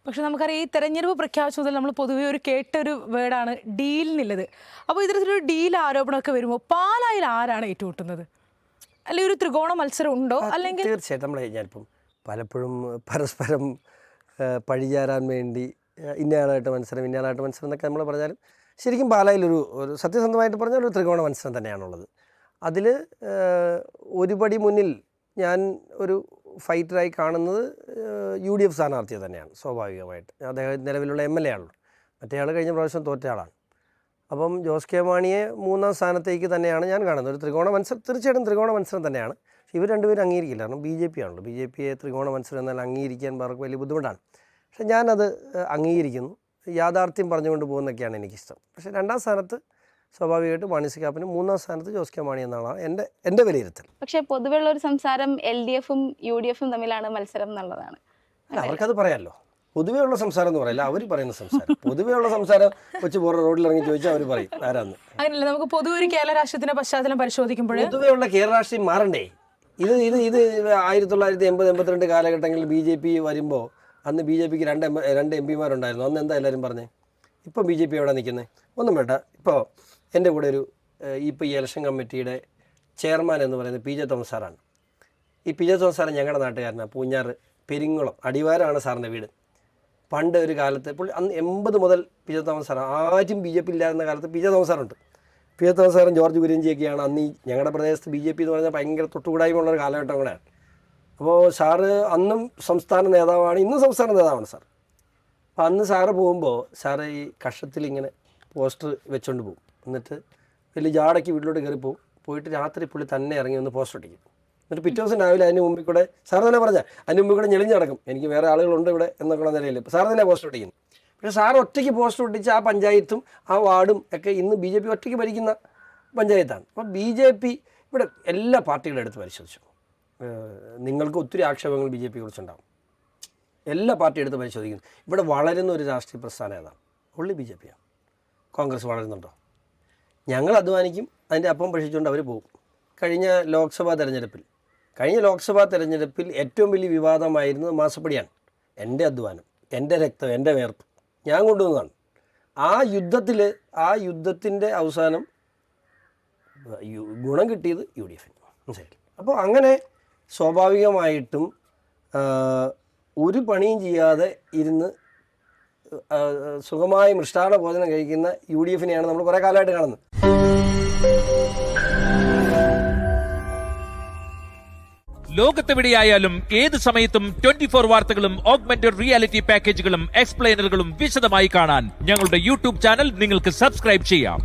പക്ഷെ നമുക്കറിയാം ഈ തെരഞ്ഞെടുപ്പ് പ്രഖ്യാപിച്ച മുതൽ നമ്മൾ പൊതുവെ ഒരു കേട്ടൊരു വേർഡാണ് ഡീൽ എന്നുള്ളത്. അപ്പോൾ ഇത്തരത്തിലൊരു ഡീൽ ആരോപണമൊക്കെ വരുമ്പോൾ പാലായിൽ ആരാണ് ഏറ്റുമുട്ടുന്നത്? അല്ലെങ്കിൽ ഒരു ത്രികോണ മത്സരം ഉണ്ടോ? അല്ലെങ്കിൽ തീർച്ചയായിട്ടും ഞാനിപ്പം പലപ്പോഴും പരസ്പരം പഴിചാരാൻ വേണ്ടി ഇന്നയാളായിട്ട് മത്സരം എന്നൊക്കെ നമ്മൾ പറഞ്ഞാലും ശരിക്കും പാലായിലൊരു സത്യസന്ധമായിട്ട് പറഞ്ഞാൽ ഒരു ത്രികോണ മത്സരം തന്നെയാണുള്ളത്. അതിൽ ഒരു പടി മുന്നിൽ ഞാൻ ഒരു ഫൈറ്ററായി കാണുന്നത് UDF സ്ഥാനാർത്ഥിയെ തന്നെയാണ്. സ്വാഭാവികമായിട്ട് അദ്ദേഹം നിലവിലുള്ള MLA ആണല്ലോ. മറ്റേയാൾ കഴിഞ്ഞ പ്രാവശ്യം തോറ്റ ആളാണ്. അപ്പം ജോസ് കെ മാണിയെ 3ാം സ്ഥാനത്തേക്ക് തന്നെയാണ് ഞാൻ കാണുന്നത്. ഒരു ത്രികോണ മത്സരം, തീർച്ചയായിട്ടും ത്രികോണ മത്സരം തന്നെയാണ്. പക്ഷേ ഇവർ രണ്ടുപേരും അംഗീകരിക്കില്ല. കാരണം BJP ആണല്ലോ. BJPയെ ത്രികോണ മത്സരം എന്നാൽ അംഗീകരിക്കാൻ അവർക്ക് വലിയ ബുദ്ധിമുട്ടാണ്. പക്ഷേ ഞാനത് അംഗീകരിക്കുന്നു. യാഥാർത്ഥ്യം പറഞ്ഞുകൊണ്ട് പോകുന്നതൊക്കെയാണ് എനിക്കിഷ്ടം. പക്ഷേ 2ാം സ്ഥാനത്ത് സ്വാഭാവികമായിട്ട് മാണി സി കാപ്പനും 3ാം സ്ഥാനത്ത് ജോസ് കെ മാണി എന്നാണ് എൻ്റെ വിലയിരുത്തൽ. പക്ഷേ പൊതുവെയുള്ള ഒരു സംസാരം LDFും UDFും തമ്മിലാണ് മത്സരം എന്നുള്ളതാണ്. അല്ല, അവർക്കത് പറയാമല്ലോ. പൊതുവേ ഉള്ള സംസാരം എന്ന് പറയില്ല, അവർ പറയുന്ന സംസാരം. പൊതുവേ ഉള്ള സംസാരം വെച്ച് റോഡിൽ ഇറങ്ങി ചോദിച്ചാൽ അവർ പറയും ആരാന്ന്. അങ്ങനെയല്ല, നമുക്ക് പൊതുവെ ഒരു കേരള രാഷ്ട്രീയത്തിന്റെ പശ്ചാത്തലം പരിശോധിക്കുമ്പോൾ പൊതുവേ ഉള്ള കേരള രാഷ്ട്രീയം മാറണ്ടേ? ഇത് 1982 കാലഘട്ടങ്ങളിൽ BJP വരുമ്പോൾ അന്ന് BJPക്ക് 2 MPമാരുണ്ടായിരുന്നു. അന്ന് എന്താ എല്ലാവരും പറഞ്ഞേ? ഇപ്പം BJP എവിടെ നിൽക്കുന്നത്? ഒന്നും വേണ്ട. ഇപ്പോൾ എൻ്റെ കൂടെ ഇപ്പോൾ ഈ ഇലക്ഷൻ കമ്മിറ്റിയുടെ ചെയർമാൻ എന്ന് പറയുന്നത് PJ തോമസ് സാറാണ്. ഈ PJ തോമസ് സാറ് ഞങ്ങളുടെ നാട്ടുകാരനാണ്. പൂഞ്ഞാറ് പെരിങ്ങുളം അടിവാരമാണ് സാറിൻ്റെ വീട്. പണ്ട് ഒരു കാലത്ത് അന്ന് 80 മുതൽ PJ തോമസ് സാർ, ആരും BJP ഇല്ലായിരുന്ന കാലത്ത് PJ തോമസ് സാറുണ്ട്. PJ തോമസ് സാറും ജോർജ് കുര്യൻജിയൊക്കെയാണ് അന്ന് ഈ ഞങ്ങളുടെ പ്രദേശത്ത് BJP എന്ന് പറഞ്ഞാൽ ഭയങ്കര തൊട്ടുകൂടായ്മയുള്ളൊരു കാലഘട്ടം കൂടെയാണ്. അപ്പോൾ സാറ് അന്നും സംസ്ഥാന നേതാവാണ്, ഇന്നും സംസ്ഥാന നേതാവാണ് സാർ. അപ്പോൾ അന്ന് സാറ് പോകുമ്പോൾ സാറ് ഈ കഷത്തിൽ ഇങ്ങനെ പോസ്റ്റർ വെച്ചുകൊണ്ട് പോകും. എന്നിട്ട് വലിയ ജാടയ്ക്ക് വീട്ടിലോട്ട് കയറി പോകും. പോയിട്ട് രാത്രി പുള്ളി തന്നെ ഇറങ്ങി ഒന്ന് പോസ്റ്റർ ഒട്ടിക്കും. എന്നിട്ട് പിറ്റേ ദിവസം രാവിലെ അതിന് മുമ്പിൽ കൂടെ സാർ തന്നെ പറഞ്ഞാൽ അതിന് മുമ്പിൽ കൂടെ ഞെളിഞ്ഞ് നടക്കും. എനിക്ക് വേറെ ആളുകളുണ്ട് ഇവിടെ എന്നൊക്കെയുള്ള നിലയിൽ സാർ തന്നെ പോസ്റ്റർ ഒട്ടിക്കുന്നു. പക്ഷേ സാർ ഒറ്റയ്ക്ക് പോസ്റ്റർ ഒട്ടിച്ച് ആ പഞ്ചായത്തും ആ വാർഡും ഒക്കെ ഇന്ന് BJP ഒറ്റയ്ക്ക് ഭരിക്കുന്ന പഞ്ചായത്താണ്. അപ്പോൾ BJP ഇവിടെ എല്ലാ പാർട്ടികളുടെ അടുത്ത് പരിശോധിച്ചു. നിങ്ങൾക്ക് ഒത്തിരി ആക്ഷേപങ്ങൾ BJP കുറിച്ചുണ്ടാകും. എല്ലാ പാർട്ടിയുടെ അടുത്ത് പരിശോധിക്കുന്നു. ഇവിടെ വളരുന്ന ഒരു രാഷ്ട്രീയ പ്രസ്ഥാനം ഏതാണ്? ഉള്ളി BJP ആണ്. കോൺഗ്രസ് വളരുന്നുണ്ടോ? ഞങ്ങൾ അധ്വാനിക്കും, അതിൻ്റെ അപ്പം ഭക്ഷിച്ചുകൊണ്ട് അവർ പോകും. കഴിഞ്ഞ ലോക്സഭാ തെരഞ്ഞെടുപ്പിൽ ഏറ്റവും വലിയ വിവാദമായിരുന്നത് മാസപ്പടിയാണ്. എൻ്റെ അധ്വാനം, എൻ്റെ രക്തം, എൻ്റെ വേർപ്പ് ഞാൻ കൊണ്ടുവന്നതാണ്. ആ യുദ്ധത്തിൻ്റെ അവസാനം ഗുണം കിട്ടിയത് UDFന്. മനസ്സിലായില്ലേ? അപ്പോൾ അങ്ങനെ സ്വാഭാവികമായിട്ടും ഒരു പണിയും ചെയ്യാതെ ഇരുന്ന് സുഖമായി മൃഷ്ടാന്ന ഭോജനം കഴിക്കുന്ന UDFനെയാണ് നമ്മൾ കുറേ കാലമായിട്ട് കാണുന്നത്. ലോകത്തെവിടെയായാലും ഏത് സമയത്തും 24 വാർത്തകളും ഓഗ്മെന്റഡ് റിയാലിറ്റി പാക്കേജുകളും എക്സ്പ്ലെയിനറുകളും വിശദമായി കാണാൻ ഞങ്ങളുടെ YouTube ചാനൽ നിങ്ങൾക്ക് സബ്സ്ക്രൈബ് ചെയ്യാം.